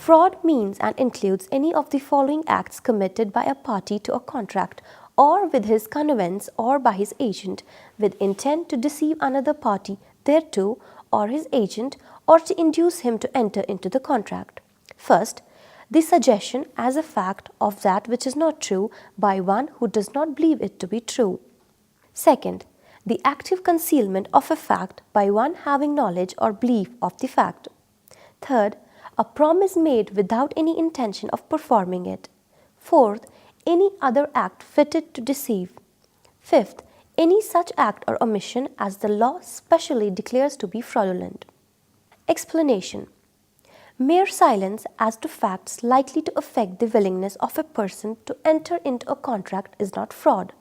Fraud means and includes any of the following acts committed by a party to a contract or with his connivance or by his agent with intent to deceive another party thereto or his agent or to induce him to enter into the contract. First, the suggestion as a fact of that which is not true by one who does not believe it to be true. Second, the active concealment of a fact by one having knowledge or belief of the fact. Third, a promise made without any intention of performing it. Fourth, any other act fitted to deceive. Fifth, any such act or omission as the law specially declares to be fraudulent. Explanation. Mere silence as to facts likely to affect the willingness of a person to enter into a contract is not fraud,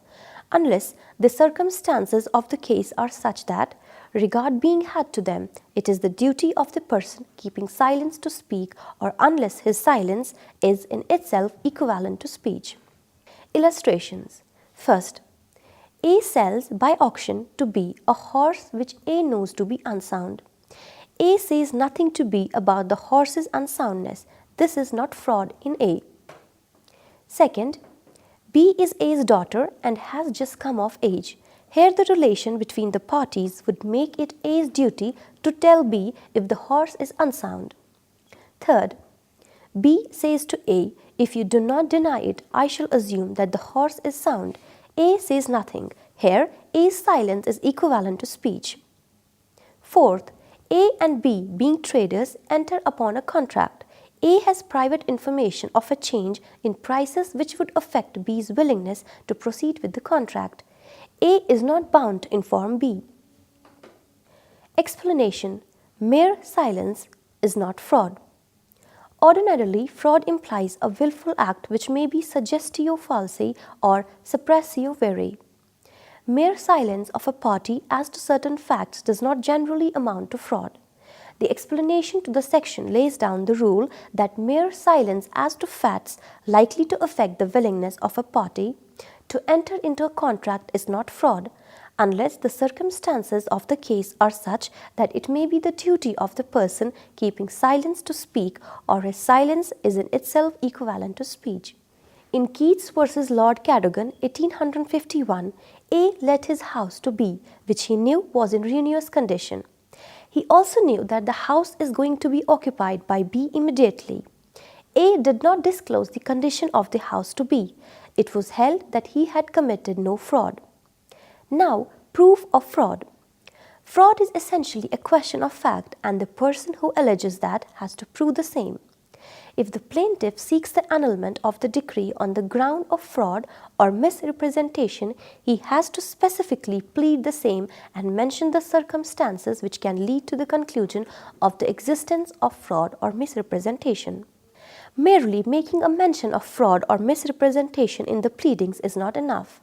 unless the circumstances of the case are such that, regard being had to them, it is the duty of the person keeping silence to speak, or unless his silence is in itself equivalent to speech. Illustrations. First, A sells by auction to B a horse which A knows to be unsound. A says nothing to B about the horse's unsoundness. This is not fraud in A. Second, B is A's daughter and has just come of age. Here the relation between the parties would make it A's duty to tell B if the horse is unsound. Third, B says to A, if you do not deny it, I shall assume that the horse is sound. A says nothing. Here, A's silence is equivalent to speech. Fourth, A and B, being traders, enter upon a contract. A has private information of a change in prices which would affect B's willingness to proceed with the contract. A is not bound to inform B. Explanation. Mere silence is not fraud. Ordinarily, fraud implies a willful act which may be suggestio falsi or suppressio veri. Mere silence of a party as to certain facts does not generally amount to fraud. The explanation to the section lays down the rule that mere silence as to facts likely to affect the willingness of a party to enter into a contract is not fraud, unless the circumstances of the case are such that it may be the duty of the person keeping silence to speak, or his silence is in itself equivalent to speech. In Keats versus Lord Cadogan, 1851, A let his house to B, which he knew was in ruinous condition. He also knew that the house is going to be occupied by B immediately. A did not disclose the condition of the house to B. It was held that he had committed no fraud. Now, proof of fraud. Fraud is essentially a question of fact, and the person who alleges that has to prove the same. If the plaintiff seeks the annulment of the decree on the ground of fraud or misrepresentation, he has to specifically plead the same and mention the circumstances which can lead to the conclusion of the existence of fraud or misrepresentation. Merely making a mention of fraud or misrepresentation in the pleadings is not enough.